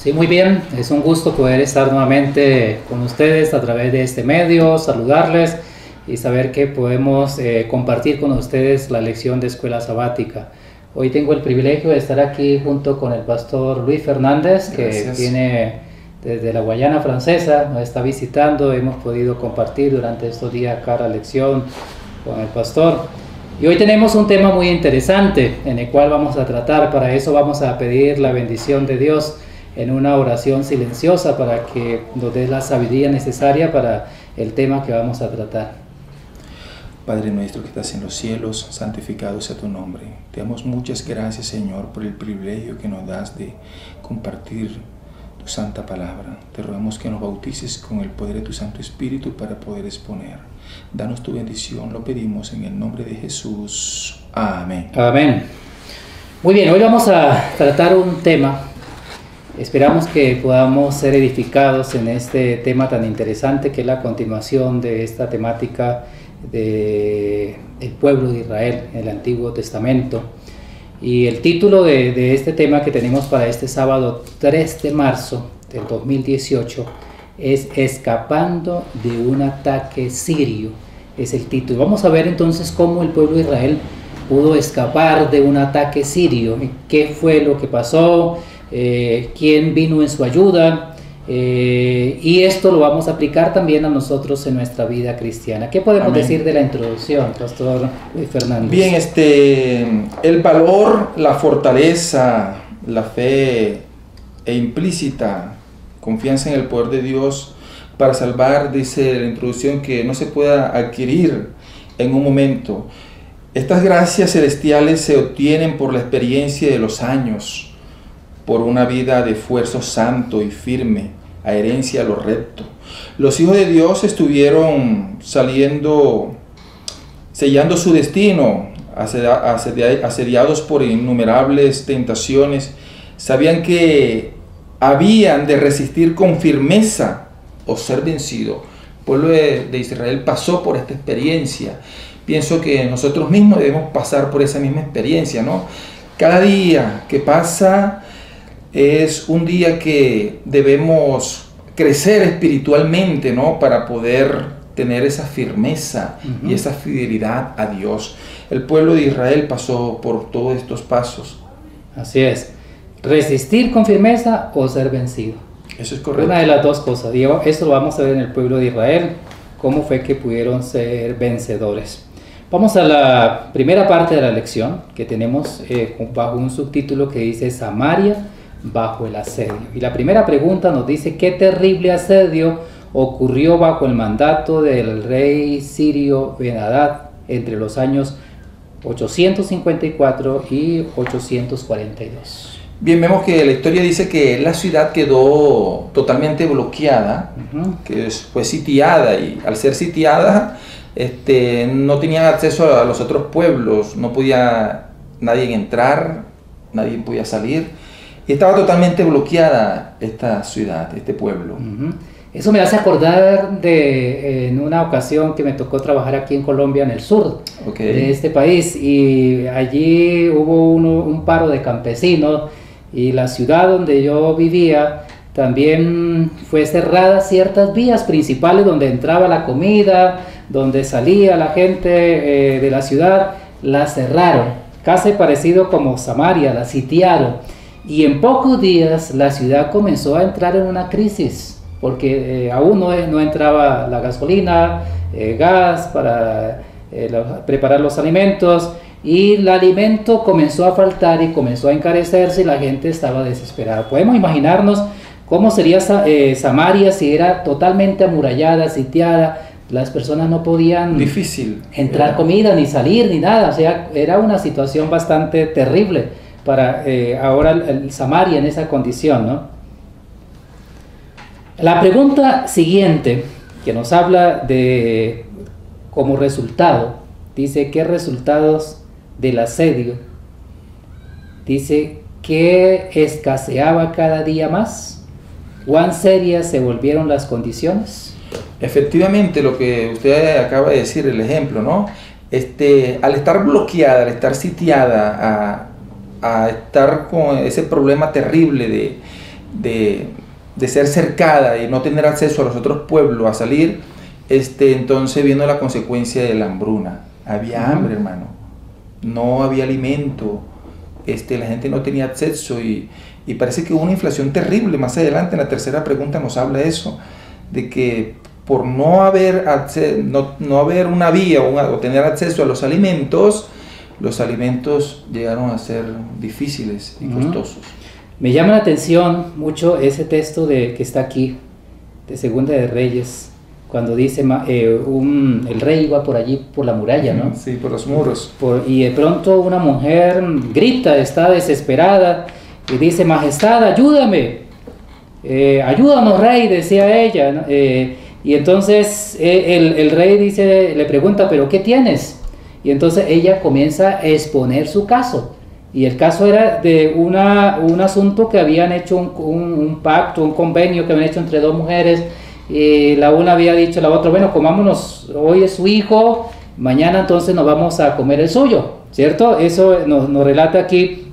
Sí, muy bien, es un gusto poder estar nuevamente con ustedes a través de este medio, saludarles y saber que podemos compartir con ustedes la lección de escuela sabática. Hoy tengo el privilegio de estar aquí junto con el pastor Luis Fernández, que viene desde la Guayana Francesa, nos está visitando, hemos podido compartir durante estos días acá la lección con el pastor. Y hoy tenemos un tema muy interesante en el cual vamos a tratar. Para eso vamos a pedir la bendición de Dios en una oración silenciosa para que nos dé la sabiduría necesaria para el tema que vamos a tratar. Padre nuestro que estás en los cielos, santificado sea tu nombre. Te damos muchas gracias, Señor, por el privilegio que nos das de compartir tu santa palabra. Te rogamos que nos bautices con el poder de tu Santo Espíritu para poder exponer. Danos tu bendición, lo pedimos en el nombre de Jesús. Amén. Amén. Muy bien, hoy vamos a tratar un tema. Esperamos que podamos ser edificados en este tema tan interesante que es la continuación de esta temática del pueblo de Israel en el Antiguo Testamento. Y el título de este tema que tenemos para este sábado 3 de marzo del 2018 es Escapando de un ataque sirio. Es el título. Vamos a ver entonces cómo el pueblo de Israel pudo escapar de un ataque sirio. ¿Qué fue lo que pasó? ¿Quién vino en su ayuda? Y esto lo vamos a aplicar también a nosotros en nuestra vida cristiana. ¿Qué podemos decir de la introducción, Pastor Fernández? Bien, el valor, la fortaleza, la fe e implícita confianza en el poder de Dios para salvar, dice la introducción, que no se pueda adquirir en un momento. Estas gracias celestiales se obtienen por la experiencia de los años, por una vida de esfuerzo santo y firme, adherencia a lo recto. Los hijos de Dios estuvieron sellando su destino, asediados por innumerables tentaciones. Sabían que habían de resistir con firmeza o ser vencido. El pueblo de Israel pasó por esta experiencia. Pienso que nosotros mismos debemos pasar por esa misma experiencia, ¿no? Cada día que pasa es un día que debemos crecer espiritualmente, ¿no? Para poder tener esa firmeza y esa fidelidad a Dios. El pueblo de Israel pasó por todos estos pasos. Así es. Resistir con firmeza o ser vencido. Eso es correcto. Una de las dos cosas. Y esto lo vamos a ver en el pueblo de Israel, cómo fue que pudieron ser vencedores. Vamos a la primera parte de la lección que tenemos bajo un subtítulo que dice Samaria bajo el asedio. Y la primera pregunta nos dice: ¿qué terrible asedio ocurrió bajo el mandato del rey sirio Ben-Hadad entre los años 854 y 842? Bien, vemos que la historia dice que la ciudad quedó totalmente bloqueada, que fue sitiada, y al ser sitiada no tenían acceso a los otros pueblos, no podía nadie entrar, nadie podía salir, y estaba totalmente bloqueada esta ciudad, este pueblo. Eso me hace acordar de en una ocasión que me tocó trabajar aquí en Colombia, en el sur de este país, y allí hubo un paro de campesinos, y la ciudad donde yo vivía también fue cerrada ciertas vías principales donde entraba la comida, donde salía la gente de la ciudad, la cerraron, casi parecido como Samaria, la sitiaron, y en pocos días la ciudad comenzó a entrar en una crisis, porque aún no entraba la gasolina, gas para preparar los alimentos, y el alimento comenzó a faltar y comenzó a encarecerse y la gente estaba desesperada. Podemos imaginarnos cómo sería Samaria si era totalmente amurallada, sitiada. Las personas no podían entrar comida, ni salir, ni nada. O sea, era una situación bastante terrible para ahora el Samaria en esa condición, ¿no? La pregunta siguiente que nos habla de como resultado, dice: ¿qué resultados del asedio? Dice que escaseaba cada día más. ¿Cuán serias se volvieron las condiciones? Efectivamente, lo que usted acaba de decir, el ejemplo, ¿no? Al estar bloqueada, al estar sitiada, a estar con ese problema terrible de ser cercada y no tener acceso a los otros pueblos a salir, entonces vino la consecuencia de la hambruna. Había hambre, hermano, no había alimento, la gente no tenía acceso y parece que hubo una inflación terrible. Más adelante en la tercera pregunta nos habla eso, de que por no haber una vía o tener acceso a los alimentos llegaron a ser difíciles y costosos. Me llama la atención mucho ese texto que está aquí, de Segunda de Reyes, cuando dice el rey iba por allí, por la muralla, ¿no? Sí, por los muros. Y de pronto una mujer grita, está desesperada, y dice: Majestad, ayúdame, ayúdanos, rey, decía ella, ¿no? Y entonces el rey le pregunta: ¿pero qué tienes? Y entonces ella comienza a exponer su caso. Y el caso era de un asunto que habían hecho un pacto, un convenio que habían hecho entre dos mujeres. Y la una había dicho a la otra: bueno, comámonos, hoy es su hijo, mañana entonces nos vamos a comer el suyo, ¿cierto? Eso nos relata aquí.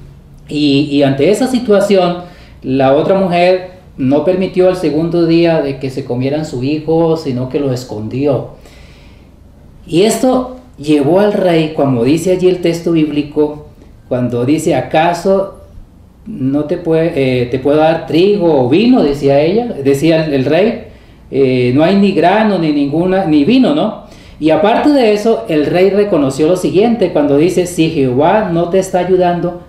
Y ante esa situación, la otra mujer no permitió el segundo día de que se comieran su hijo, sino que lo escondió. Y esto llevó al rey, como dice allí el texto bíblico, cuando dice: ¿acaso no te puedo dar trigo o vino? Decía el rey, no hay ni grano ni vino, ¿no? Y aparte de eso, el rey reconoció lo siguiente cuando dice: si Jehová no te está ayudando,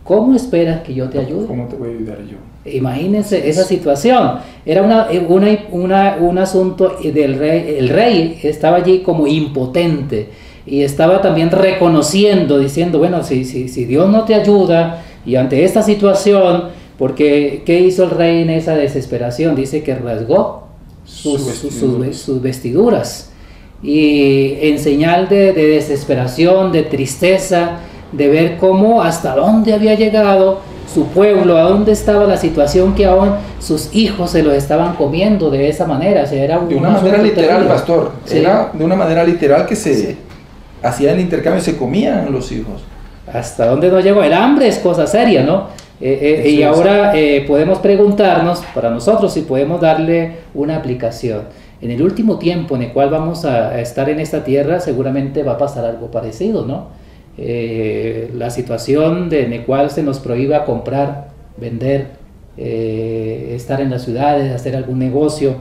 ¿cómo esperas que yo te ayude? ¿Cómo te voy a ayudar yo? Imagínense esa situación. Era un asunto del rey. El rey estaba allí como impotente y estaba también reconociendo, diciendo: bueno, si Dios no te ayuda, y ante esta situación, porque ¿qué hizo el rey en esa desesperación? Dice que rasgó sus vestiduras, y en señal de desesperación, de tristeza, de ver cómo hasta dónde había llegado su pueblo, a dónde estaba la situación, que aún sus hijos se los estaban comiendo de esa manera. O sea, era de una manera literal, terrible. Pastor, sí. Era de una manera literal que se hacía el intercambio y se comían los hijos. Hasta dónde no llegó. El hambre es cosa seria, ¿no? Y ahora podemos preguntarnos para nosotros si podemos darle una aplicación. En el último tiempo en el cual vamos a estar en esta tierra, seguramente va a pasar algo parecido, ¿no? La situación en la cual se nos prohíba comprar, vender, estar en las ciudades, hacer algún negocio.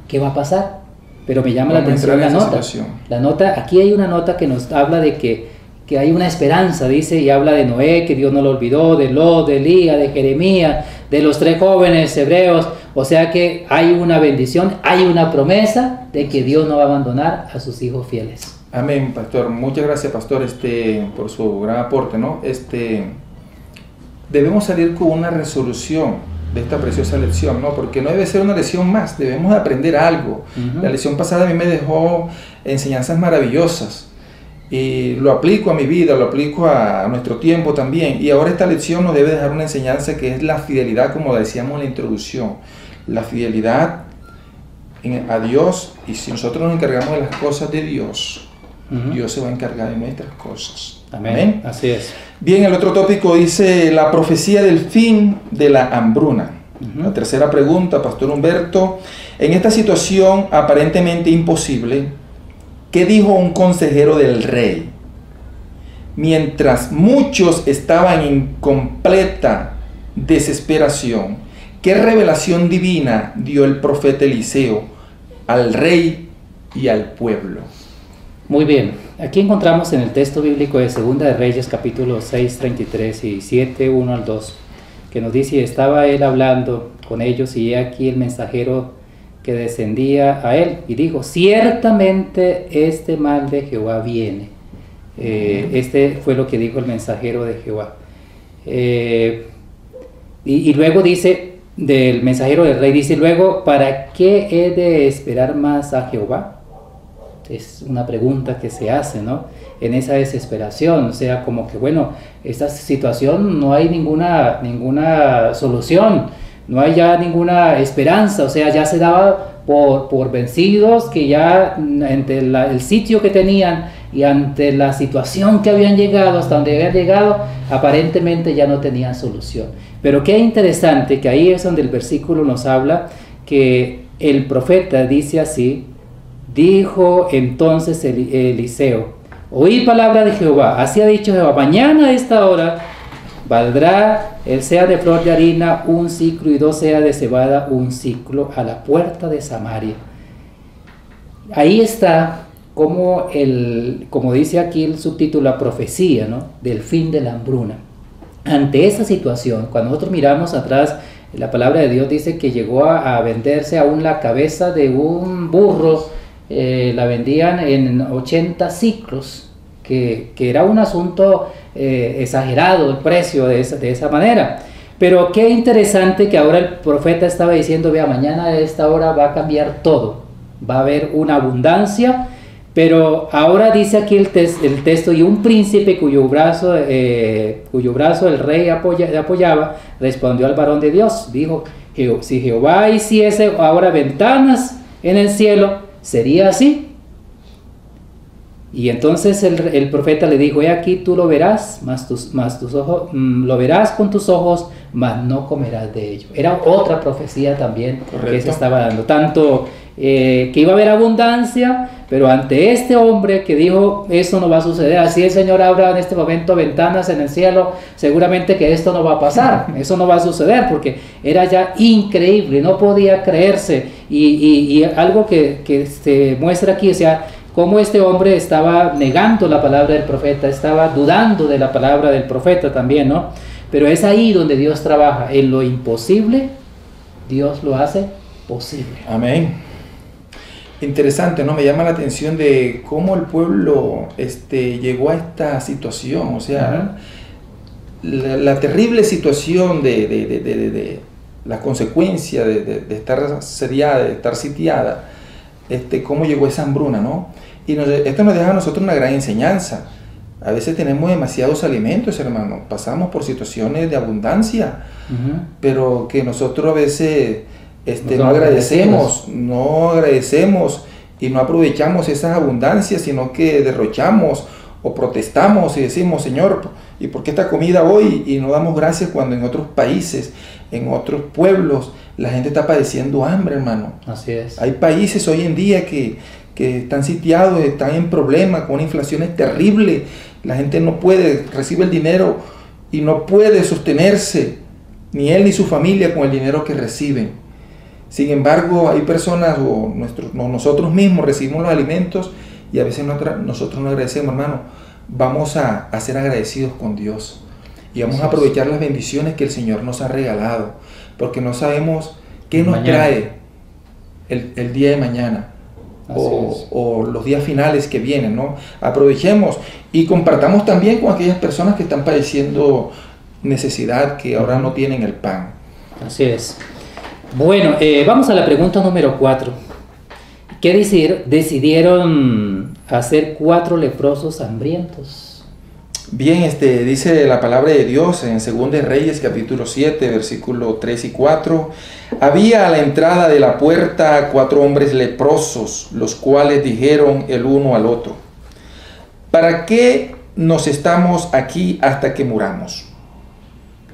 ¿Qué va a pasar? Pero me llama la atención la nota. Aquí hay una nota que nos habla de que hay una esperanza, dice, y habla de Noé, que Dios no lo olvidó, de Lot, de Elías, de Jeremías, de los 3 jóvenes hebreos. O sea que hay una bendición, hay una promesa de que Dios no va a abandonar a sus hijos fieles. Amén, pastor. Muchas gracias, pastor, por su gran aporte, ¿no? Debemos salir con una resolución de esta preciosa lección, ¿no? Porque no debe ser una lección más, debemos aprender algo. La lección pasada a mí me dejó enseñanzas maravillosas y lo aplico a mi vida, lo aplico a nuestro tiempo también. Y ahora esta lección nos debe dejar una enseñanza que es la fidelidad, como decíamos en la introducción, la fidelidad a Dios. Y si nosotros nos encargamos de las cosas de Dios, Dios se va a encargar de nuestras cosas. Amén. Así es. Bien, el otro tópico dice la profecía del fin de la hambruna. La tercera pregunta, Pastor Humberto: en esta situación aparentemente imposible, ¿qué dijo un consejero del rey? Mientras muchos estaban en completa desesperación, ¿qué revelación divina dio el profeta Eliseo al rey y al pueblo? Muy bien, aquí encontramos en el texto bíblico de Segunda de Reyes, capítulo 6, 33 y 7, 1 al 2, que nos dice: estaba él hablando con ellos, y he aquí el mensajero que descendía a él, y dijo: ciertamente este mal de Jehová viene. Este fue lo que dijo el mensajero de Jehová. Y luego dice, del mensajero del rey, dice luego: ¿para qué he de esperar más a Jehová? Es una pregunta que se hace, ¿no? En esa desesperación, o sea, como que bueno, esta situación no hay ninguna solución, no hay ya ninguna esperanza, o sea, ya se daba por vencidos, que ya entre el sitio que tenían y ante la situación que habían llegado, hasta donde habían llegado, aparentemente ya no tenían solución. Pero qué interesante que ahí es donde el versículo nos habla que el profeta dice así: dijo entonces Eliseo, oí palabra de Jehová, así ha dicho Jehová, mañana a esta hora valdrá el seah de flor de harina un siclo y 2 seas de cebada un siclo a la puerta de Samaria. Ahí está como dice aquí el subtítulo, la profecía, ¿no?, del fin de la hambruna. Ante esa situación, cuando nosotros miramos atrás, la palabra de Dios dice que llegó a venderse aún la cabeza de un burro, la vendían en 80 siclos, que era un asunto exagerado el precio de esa manera. Pero qué interesante que ahora el profeta estaba diciendo: vea, mañana a esta hora va a cambiar todo, va a haber una abundancia. Pero ahora dice aquí el texto: y un príncipe cuyo brazo el rey apoyaba, respondió al varón de Dios, dijo: si Jehová hiciese ahora ventanas en el cielo, ¿sería así? Y entonces el profeta le dijo: he aquí tú lo verás, mas tus ojos, lo verás con tus ojos, mas no comerás de ello. Era otra profecía también. Correcto. Que se estaba dando, tanto que iba a haber abundancia, pero ante este hombre que dijo: eso no va a suceder, así el Señor abra en este momento ventanas en el cielo, seguramente que esto no va a pasar, eso no va a suceder, porque era ya increíble, no podía creerse. Y algo que se muestra aquí, o sea, cómo este hombre estaba negando la palabra del profeta, estaba dudando de la palabra del profeta también, ¿no? Pero es ahí donde Dios trabaja, en lo imposible, Dios lo hace posible. Amén. Interesante, ¿no? Me llama la atención de cómo el pueblo llegó a esta situación, o sea, la terrible situación de la consecuencia de estar asediada, de estar sitiada, cómo llegó esa hambruna, ¿no? Y esto nos deja a nosotros una gran enseñanza. A veces tenemos demasiados alimentos, hermano, pasamos por situaciones de abundancia, pero que nosotros a veces no agradecemos y no aprovechamos esas abundancias, sino que derrochamos o protestamos y decimos: Señor, ¿y por qué esta comida hoy? Y no damos gracias cuando en otros países, en otros pueblos, la gente está padeciendo hambre, hermano. Así es. Hay países hoy en día que están sitiados, están en problemas, con una inflación terrible. La gente no puede, recibe el dinero y no puede sostenerse, ni él ni su familia, con el dinero que reciben. Sin embargo, hay personas, o nosotros mismos recibimos los alimentos y a veces nosotros no agradecemos, hermano. Vamos a ser agradecidos con Dios y vamos a aprovechar las bendiciones que el Señor nos ha regalado, porque no sabemos qué nos trae el día de mañana o los días finales que vienen, ¿no? Aprovechemos y compartamos también con aquellas personas que están padeciendo necesidad, que ahora no tienen el pan. Así es. Bueno, vamos a la pregunta número 4. ¿Qué decidieron hacer 4 leprosos hambrientos? Bien, dice la palabra de Dios en 2 Reyes capítulo 7, versículo 3 y 4. Había a la entrada de la puerta 4 hombres leprosos, los cuales dijeron el uno al otro: ¿para qué nos estamos aquí hasta que muramos?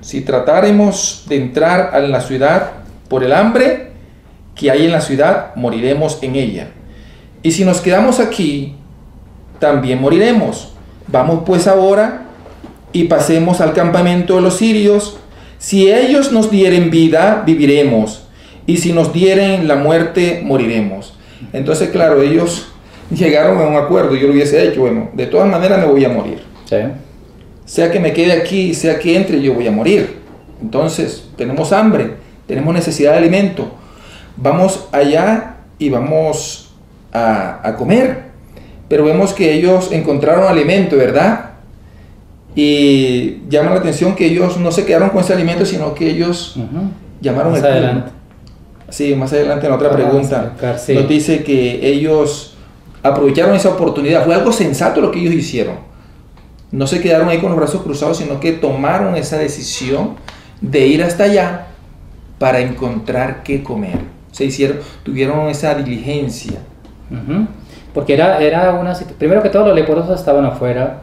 Si tratáremos de entrar a la ciudad por el hambre que hay en la ciudad, moriremos en ella. Y si nos quedamos aquí, también moriremos. Vamos pues ahora y pasemos al campamento de los sirios. Si ellos nos dieren vida, viviremos. Y si nos dieren la muerte, moriremos. Entonces, claro, ellos llegaron a un acuerdo. Yo lo hubiese hecho, bueno, de todas maneras me voy a morir. Sí. Sea que me quede aquí, sea que entre, yo voy a morir. Entonces, tenemos hambre, tenemos necesidad de alimento. Vamos allá y vamos a comer. Pero vemos que ellos encontraron alimento, ¿verdad? Y llama la atención que ellos no se quedaron con ese alimento, sino que ellos llamaron más adelante. Sí, más adelante en otra pregunta nos dice que ellos aprovecharon esa oportunidad. Fue algo sensato lo que ellos hicieron. No se quedaron ahí con los brazos cruzados, sino que tomaron esa decisión de ir hasta allá para encontrar qué comer. Tuvieron esa diligencia. porque primero que todo los leprosos estaban afuera.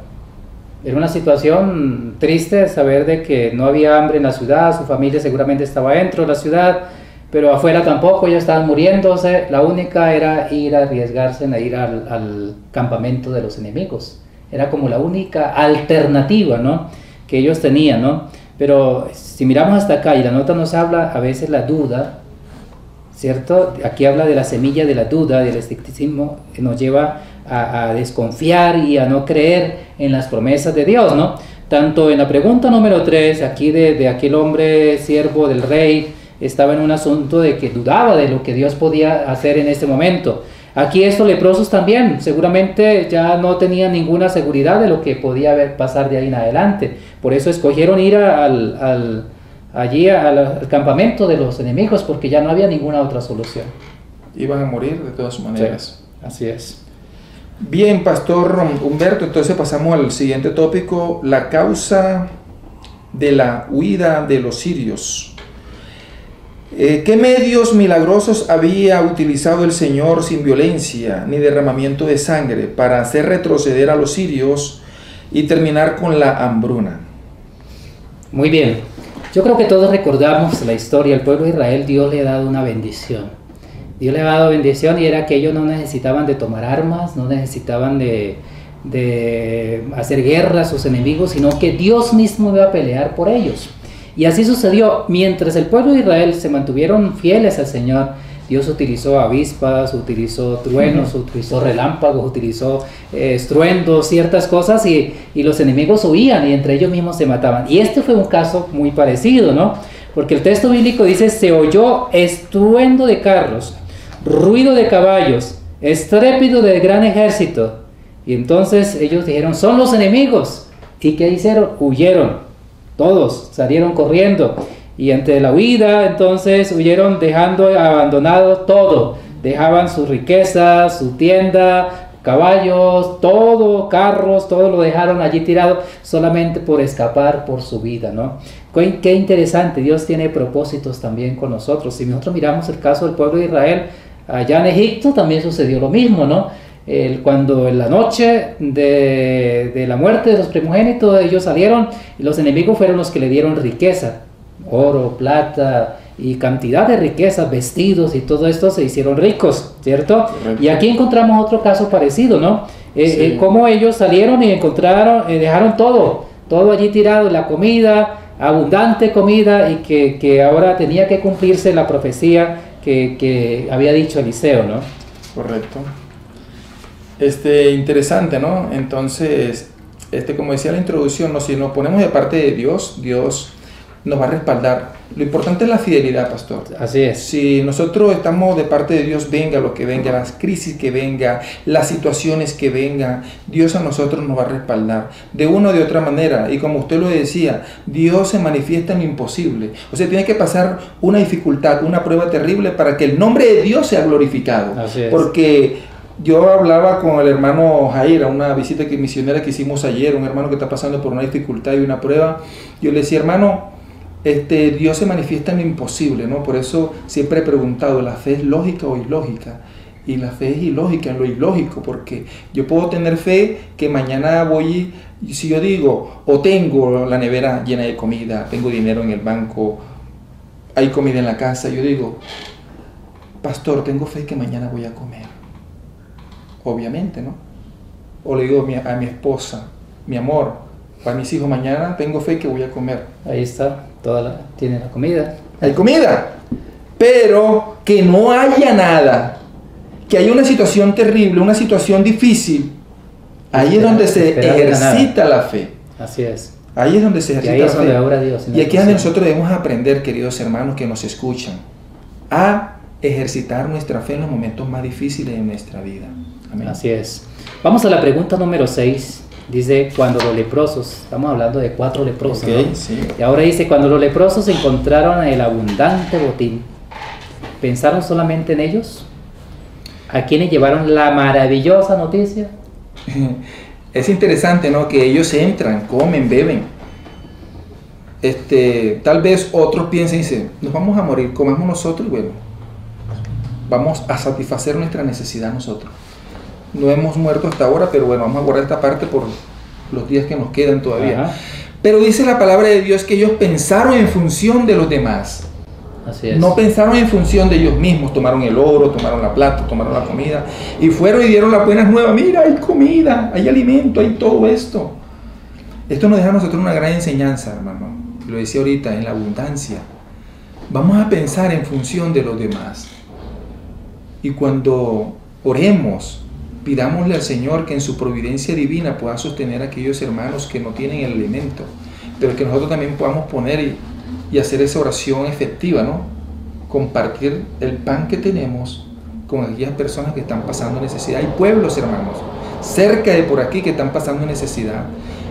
Era una situación triste saber de que no había hambre en la ciudad, su familia seguramente estaba dentro de la ciudad, pero afuera tampoco, ellos estaban muriéndose. La única era ir a arriesgarse a ir al campamento de los enemigos. Era como la única alternativa, ¿no?, que ellos tenían, ¿no? Pero si miramos hasta acá y la nota nos habla a veces la duda, ¿cierto? Aquí habla de la semilla de la duda, del escepticismo, que nos lleva a desconfiar y a no creer en las promesas de Dios, ¿no? Tanto en la pregunta número 3, aquí de aquel hombre siervo del rey, estaba en un asunto de que dudaba de lo que Dios podía hacer en este momento. Aquí estos leprosos también, seguramente ya no tenían ninguna seguridad de lo que podía pasar de ahí en adelante. Por eso escogieron ir allí al campamento de los enemigos, porque ya no había ninguna otra solución. Iban a morir de todas maneras. Sí, así es. Bien, Pastor Humberto, entonces pasamos al siguiente tópico, la causa de la huida de los sirios. ¿Qué medios milagrosos había utilizado el Señor sin violencia ni derramamiento de sangre para hacer retroceder a los sirios y terminar con la hambruna? Muy bien, yo creo que todos recordamos la historia. El pueblo de Israel, Dios le ha dado una bendición. Dios le ha dado bendición, y era que ellos no necesitaban de tomar armas, no necesitaban de hacer guerra a sus enemigos, sino que Dios mismo iba a pelear por ellos. Y así sucedió. Mientras el pueblo de Israel se mantuvieron fieles al Señor, Dios utilizó avispas, utilizó truenos, utilizó relámpagos, utilizó estruendos, ciertas cosas, y los enemigos huían y entre ellos mismos se mataban. Y este fue un caso muy parecido, ¿no? Porque el texto bíblico dice: se oyó estruendo de carros, ruido de caballos, estrépito de gran ejército. Y entonces ellos dijeron: son los enemigos. ¿Y qué hicieron? Huyeron. Todos salieron corriendo, y entre la huida entonces huyeron dejando abandonado todo. Dejaban sus riquezas, su tienda, caballos, todo, carros, todo lo dejaron allí tirado solamente por escapar por su vida, ¿no? Qué interesante. Dios tiene propósitos también con nosotros. Si nosotros miramos el caso del pueblo de Israel, allá en Egipto también sucedió lo mismo, ¿no? Cuando en la noche de la muerte de los primogénitos, ellos salieron y los enemigos fueron los que le dieron riqueza, oro, plata y cantidad de riquezas, vestidos y todo esto, se hicieron ricos, ¿cierto? Correcto. Y aquí encontramos otro caso parecido, ¿no? Sí. Cómo ellos salieron y encontraron, dejaron todo allí tirado, la comida, abundante comida, y que ahora tenía que cumplirse la profecía que había dicho Eliseo, ¿no? Correcto. Interesante, ¿no? Entonces, como decía la introducción, ¿no? Si nos ponemos de parte de Dios, Dios nos va a respaldar. Lo importante es la fidelidad, pastor. Así es. Si nosotros estamos de parte de Dios, venga lo que venga, las crisis que venga, las situaciones que vengan, Dios a nosotros nos va a respaldar de una o de otra manera. Y como usted lo decía, Dios se manifiesta en lo imposible. O sea, tiene que pasar una dificultad, una prueba terrible para que el nombre de Dios sea glorificado. Así es. Porque yo hablaba con el hermano Jair a una visita misionera que hicimos ayer, un hermano que está pasando por una dificultad y una prueba. Yo le decía: hermano, Dios se manifiesta en lo imposible, ¿no? Por eso siempre he preguntado, ¿la fe es lógica o ilógica? Y la fe es ilógica en lo ilógico, porque yo puedo tener fe que mañana voy, y si yo digo, o tengo la nevera llena de comida, tengo dinero en el banco, hay comida en la casa, yo digo: pastor, tengo fe que mañana voy a comer. Obviamente, ¿no? O le digo a mi esposa: mi amor, para mis hijos mañana tengo fe que voy a comer. Ahí está, tiene la comida. Hay comida, pero que no haya nada, que haya una situación terrible, una situación difícil, ahí es donde se ejercita la fe. Así es. Ahí es donde se ejercita la fe. Donde obra Dios. Y aquí es donde nosotros debemos aprender, queridos hermanos que nos escuchan, a ejercitar nuestra fe en los momentos más difíciles de nuestra vida. Amén. Así es. Vamos a la pregunta número 6. Dice: cuando los leprosos, estamos hablando de 4 leprosos, okay, ¿no? Sí. Y ahora dice: cuando los leprosos encontraron el abundante botín, ¿pensaron solamente en ellos? ¿A quienes llevaron la maravillosa noticia? Es interesante, ¿no? Que ellos entran, comen, beben. Tal vez otros piensen y dicen: nos vamos a morir, comamos nosotros y bueno, vamos a satisfacer nuestra necesidad nosotros. no hemos muerto hasta ahora, pero bueno, vamos a guardar esta parte por los días que nos quedan todavía. Ajá. Pero dice la palabra de Dios que ellos pensaron en función de los demás. Así es. No pensaron en función de ellos mismos, tomaron el oro, tomaron la plata, tomaron la comida y fueron y dieron las buenas nuevas. Mira, hay comida, hay alimento, hay todo esto. Esto nos deja a nosotros una gran enseñanza, hermano. Lo decía ahorita, en la abundancia. Vamos a pensar en función de los demás. Y cuando oremos, pidámosle al Señor que en su providencia divina pueda sostener a aquellos hermanos que no tienen el alimento, pero que nosotros también podamos poner y hacer esa oración efectiva, ¿no? Compartir el pan que tenemos con aquellas personas que están pasando necesidad. Hay pueblos, hermanos, cerca de por aquí que están pasando necesidad.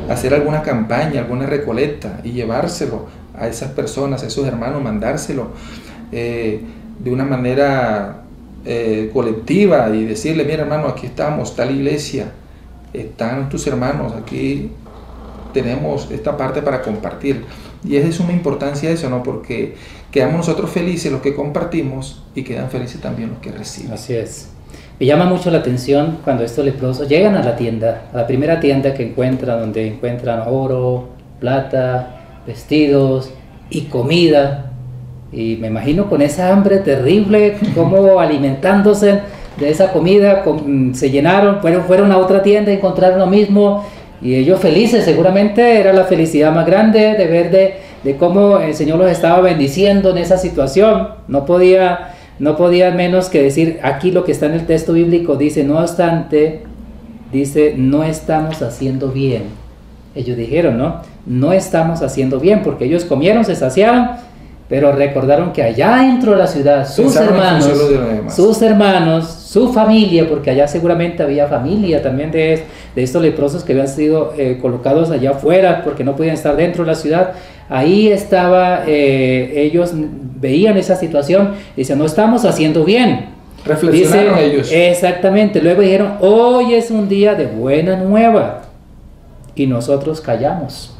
Hacer alguna campaña, alguna recolecta y llevárselo a esas personas, a esos hermanos, mandárselo de una manera colectiva y decirle, mira hermano, aquí estamos, tal iglesia, están tus hermanos, aquí tenemos esta parte para compartir. Y es de suma importancia eso, ¿no? Porque quedamos nosotros felices los que compartimos y quedan felices también los que reciben. Así es. Me llama mucho la atención cuando estos leprosos llegan a la tienda, a la primera tienda que encuentran, donde encuentran oro, plata, vestidos y comida. Y me imagino con esa hambre terrible, cómo alimentándose de esa comida, se llenaron, fueron a otra tienda, encontraron lo mismo. Y ellos felices, seguramente era la felicidad más grande de ver de cómo el Señor los estaba bendiciendo en esa situación. No podía menos que decir, aquí lo que está en el texto bíblico dice, no obstante, dice, no estamos haciendo bien. Ellos dijeron, no estamos haciendo bien, porque ellos comieron, se saciaron, pero recordaron que allá dentro de la ciudad, sus hermanos, su familia, porque allá seguramente había familia también de estos leprosos que habían sido colocados allá afuera, porque no podían estar dentro de la ciudad. Ahí estaba, ellos veían esa situación y decían, no estamos haciendo bien. Reflexionaron ellos. Exactamente, luego dijeron, hoy es un día de buena nueva, y nosotros callamos.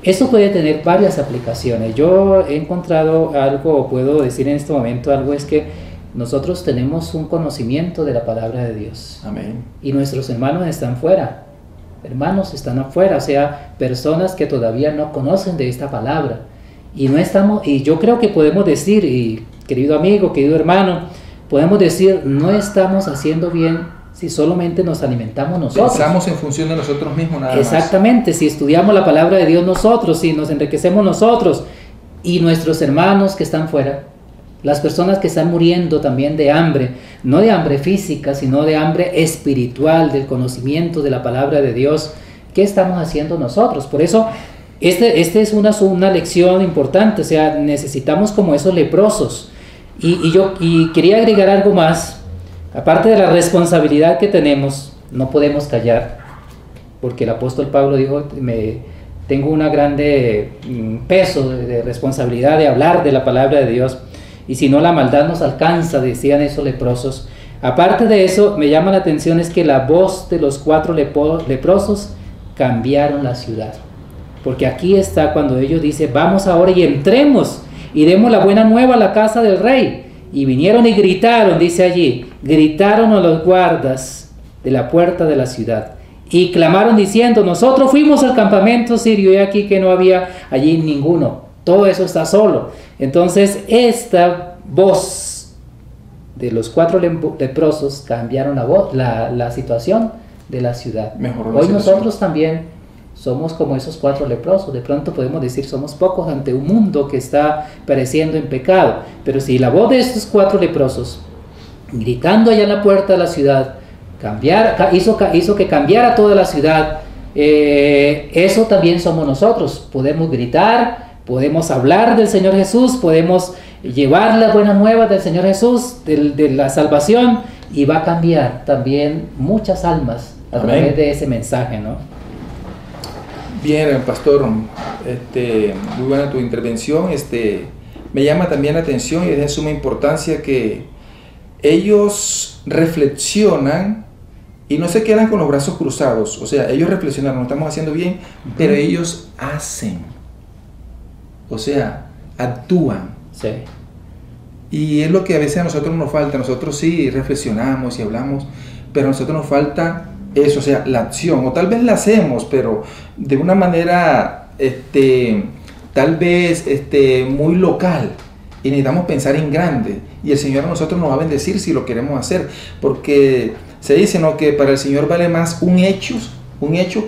Esto puede tener varias aplicaciones. Yo he encontrado algo, o puedo decir en este momento algo, es que nosotros tenemos un conocimiento de la palabra de Dios. Amén. Y nuestros hermanos están fuera. Hermanos están afuera, o sea, personas que todavía no conocen de esta palabra. Y yo creo que podemos decir, y querido amigo, querido hermano, podemos decir, no estamos haciendo bien si solamente nos alimentamos nosotros. Pensamos en función de nosotros mismos nada más. Exactamente, si estudiamos la palabra de Dios nosotros, si nos enriquecemos nosotros y nuestros hermanos que están fuera, las personas que están muriendo también de hambre, no de hambre física, sino de hambre espiritual, del conocimiento de la palabra de Dios, ¿qué estamos haciendo nosotros? Por eso, este es una lección importante, o sea, necesitamos como esos leprosos. Y quería agregar algo más. Aparte de la responsabilidad que tenemos, no podemos callar, porque el apóstol Pablo dijo, tengo una grande peso de responsabilidad de hablar de la palabra de Dios, y si no la maldad nos alcanza, decían esos leprosos. Aparte de eso, me llama la atención es que la voz de los 4 leprosos cambiaron la ciudad, porque aquí está cuando ellos dicen, vamos ahora y entremos y demos la buena nueva a la casa del rey. Y vinieron y gritaron, dice allí, gritaron a los guardas de la puerta de la ciudad y clamaron diciendo, nosotros fuimos al campamento sirio y aquí que no había allí ninguno, todo eso está solo. Entonces esta voz de los 4 leprosos cambiaron la situación de la ciudad. Hoy nosotros también somos como esos 4 leprosos. De pronto podemos decir somos pocos ante un mundo que está pereciendo en pecado, pero si la voz de estos 4 leprosos gritando allá en la puerta de la ciudad hizo que cambiara toda la ciudad, eso también somos nosotros. Podemos gritar, podemos hablar del Señor Jesús, podemos llevar las buenas nuevas del Señor Jesús, de la salvación, y va a cambiar también muchas almas a través de ese mensaje, ¿no? Bien, pastor, muy buena tu intervención. Me llama también la atención y es de suma importancia que ellos reflexionan y no se quedan con los brazos cruzados. O sea, ellos reflexionan, no estamos haciendo bien, pero ellos hacen. O sea, actúan. Sí. Y es lo que a veces a nosotros nos falta. Nosotros sí reflexionamos y hablamos, pero a nosotros nos falta eso, o sea, la acción, o tal vez la hacemos, pero de una manera, tal vez, muy local, y necesitamos pensar en grande, y el Señor a nosotros nos va a bendecir si lo queremos hacer, porque se dice, ¿no?, que para el Señor vale más un hecho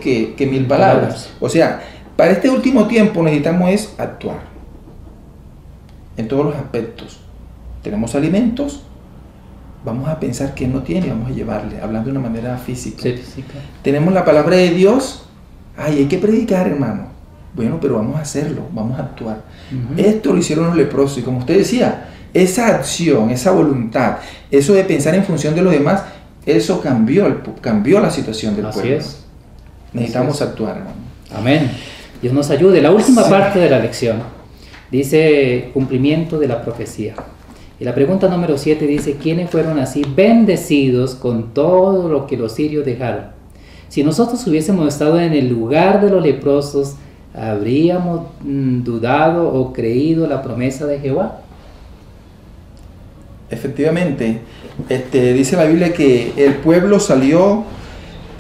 que 1000 palabras. O sea, para este último tiempo necesitamos es actuar en todos los aspectos. Tenemos alimentos, vamos a pensar que no tiene, vamos a llevarle, hablando de una manera física. Sí, física. Tenemos la palabra de Dios, hay que predicar, hermano. Bueno, pero vamos a hacerlo, vamos a actuar. Esto lo hicieron los leprosos, y como usted decía, esa acción, esa voluntad, eso de pensar en función de los demás, eso cambió la situación del pueblo. Así es. Necesitamos actuar, hermano. Amén. Dios nos ayude. La última parte de la lección dice cumplimiento de la profecía. Y la pregunta número 7 dice, ¿quiénes fueron así bendecidos con todo lo que los sirios dejaron? Si nosotros hubiésemos estado en el lugar de los leprosos, ¿habríamos dudado o creído la promesa de Jehová? Efectivamente, dice la Biblia que el pueblo salió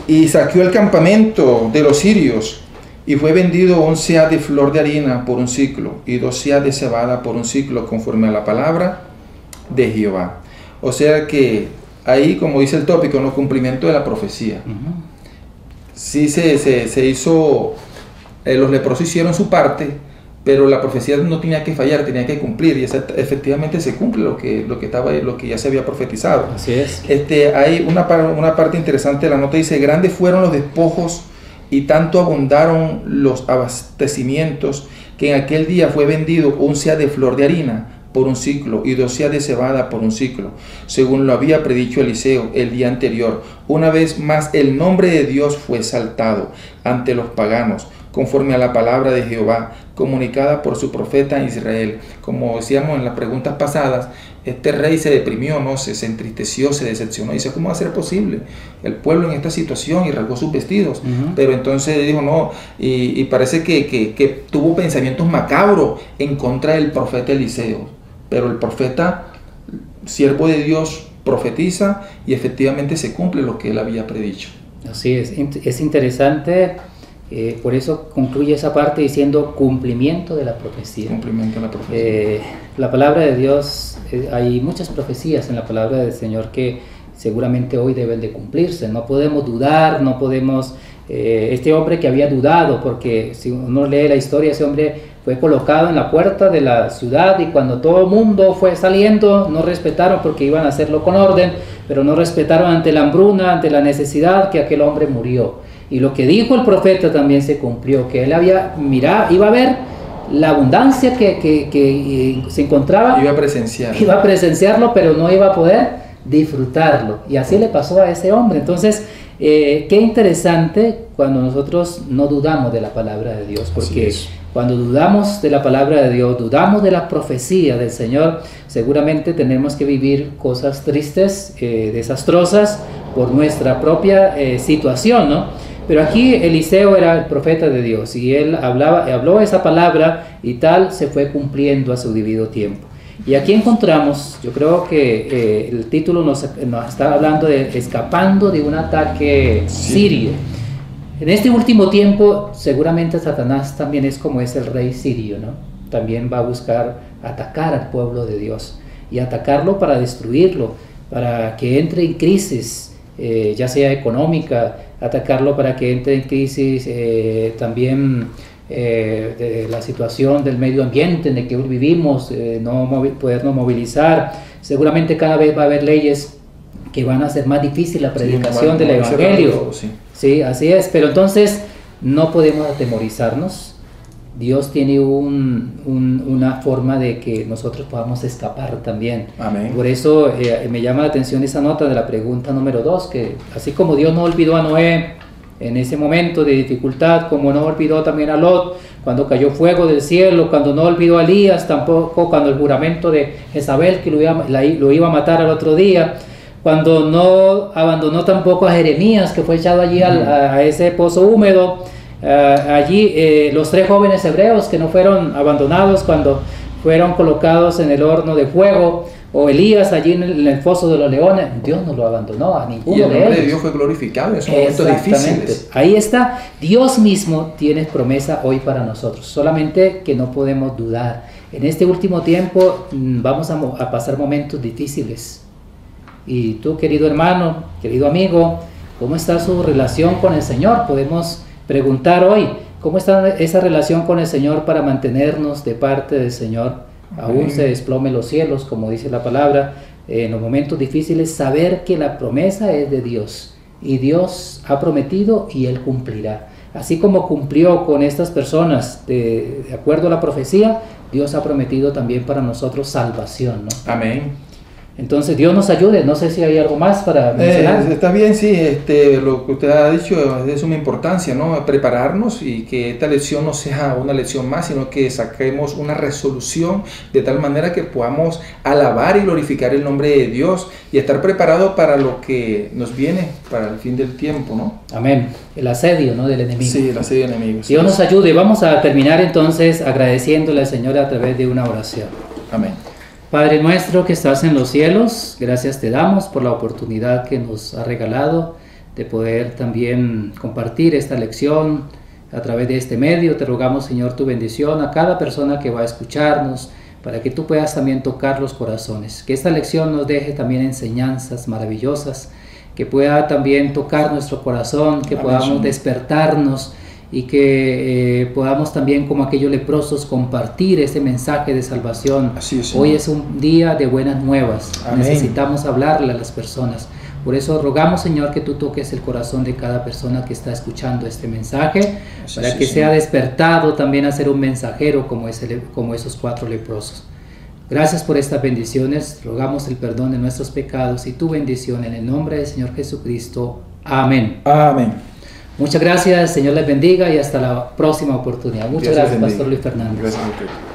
y saqueó el campamento de los sirios, y fue vendido 1 seah de flor de harina por un ciclo, y 2 seah de cebada por un ciclo, conforme a la palabra de Jehová. O sea que ahí, como dice el tópico, en el cumplimiento de la profecía. Sí se hizo, los leprosos hicieron su parte, pero la profecía no tenía que fallar, tenía que cumplir, y efectivamente se cumple lo que ya se había profetizado. Así es. Hay una parte interesante de la nota, dice, grandes fueron los despojos y tanto abundaron los abastecimientos, que en aquel día fue vendido 1 seah de flor de harina por un ciclo, y 2 seah de cebada por un ciclo, según lo había predicho Eliseo el día anterior. Una vez más el nombre de Dios fue exaltado ante los paganos, conforme a la palabra de Jehová, comunicada por su profeta en Israel. Como decíamos en las preguntas pasadas, este rey se deprimió, ¿no? Se entristeció, se decepcionó, y dice, ¿cómo va a ser posible el pueblo en esta situación? Y rasgó sus vestidos. Pero entonces dijo, no, y parece que tuvo pensamientos macabros en contra del profeta Eliseo. Pero el profeta, siervo de Dios, profetiza, y efectivamente se cumple lo que él había predicho. Así es interesante. Por eso concluye esa parte diciendo cumplimiento de la profecía. Cumplimiento de la profecía. La palabra de Dios, hay muchas profecías en la palabra del Señor que seguramente hoy deben de cumplirse. No podemos dudar, no podemos... este hombre que había dudado, porque si uno lee la historia, ese hombre fue colocado en la puerta de la ciudad, y cuando todo el mundo fue saliendo, no respetaron, porque iban a hacerlo con orden, pero no respetaron ante la hambruna, ante la necesidad, que aquel hombre murió. Y lo que dijo el profeta también se cumplió, que él iba a ver la abundancia que se encontraba. Iba a presenciarlo, pero no iba a poder disfrutarlo. Y así le pasó a ese hombre. Entonces, qué interesante cuando nosotros no dudamos de la palabra de Dios, porque cuando dudamos de la palabra de Dios, dudamos de la profecía del Señor, seguramente tenemos que vivir cosas tristes, desastrosas, por nuestra propia situación, ¿no? Pero aquí Eliseo era el profeta de Dios, y él habló esa palabra, y tal se fue cumpliendo a su debido tiempo. Y aquí encontramos, yo creo que el título nos está hablando de escapando de un ataque sirio. En este último tiempo, seguramente Satanás también es como es el rey sirio, ¿no? También va a buscar atacar al pueblo de Dios, y atacarlo para destruirlo, para que entre en crisis, ya sea económica, atacarlo para que entre en crisis también de la situación del medio ambiente en el que hoy vivimos, podernos movilizar. Seguramente cada vez va a haber leyes que van a hacer más difícil la predicación del Evangelio. Sí, así es, pero entonces no podemos atemorizarnos. Dios tiene una forma de que nosotros podamos escapar también. Amén. Por eso me llama la atención esa nota de la pregunta número 2, que así como Dios no olvidó a Noé en ese momento de dificultad, como no olvidó también a Lot cuando cayó fuego del cielo, cuando no olvidó a Elías tampoco, cuando el juramento de Jezabel que lo iba a matar al otro día, cuando no abandonó tampoco a Jeremías, que fue echado allí a ese pozo húmedo. Allí los 3 jóvenes hebreos que no fueron abandonados cuando fueron colocados en el horno de fuego, o Elías allí en el foso de los leones, Dios no lo abandonó a ninguno de ellos. Y el nombre de Dios fue glorificado en esos momentos difíciles. Ahí está, Dios mismo tiene promesa hoy para nosotros, solamente que no podemos dudar. En este último tiempo vamos a pasar momentos difíciles. Y tú, querido hermano, querido amigo, ¿cómo está su relación con el Señor? Podemos preguntar hoy, ¿cómo está esa relación con el Señor para mantenernos de parte del Señor? Aún se desplome los cielos, como dice la palabra, en los momentos difíciles, saber que la promesa es de Dios, y Dios ha prometido y Él cumplirá. Así como cumplió con estas personas, de acuerdo a la profecía, Dios ha prometido también para nosotros salvación, ¿no? Amén. Entonces Dios nos ayude. No sé si hay algo más para mencionar. Está bien, sí, lo que usted ha dicho es de suma importancia, ¿no? Prepararnos y que esta lección no sea una lección más, sino que saquemos una resolución de tal manera que podamos alabar y glorificar el nombre de Dios y estar preparados para lo que nos viene, para el fin del tiempo, ¿no? Amén. El asedio, ¿no?, del enemigo. Sí, el asedio del enemigo. Dios nos ayude. Vamos a terminar entonces agradeciéndole al Señor a través de una oración. Amén. Padre nuestro que estás en los cielos, gracias te damos por la oportunidad que nos ha regalado de poder también compartir esta lección a través de este medio. Te rogamos, Señor, tu bendición a cada persona que va a escucharnos, para que tú puedas también tocar los corazones. Que esta lección nos deje también enseñanzas maravillosas, que pueda también tocar nuestro corazón, que podamos despertarnos y que podamos también, como aquellos leprosos, compartir ese mensaje de salvación. Así es, hoy es un día de buenas nuevas. Amén. Necesitamos hablarle a las personas. Por eso rogamos, Señor, que tú toques el corazón de cada persona que está escuchando este mensaje, para que sea despertado también a ser un mensajero como esos 4 leprosos. Gracias por estas bendiciones. Rogamos el perdón de nuestros pecados y tu bendición en el nombre del Señor Jesucristo. Amén. Amén. Muchas gracias, el Señor les bendiga y hasta la próxima oportunidad. Muchas gracias, Pastor Luis Fernández. Gracias a usted.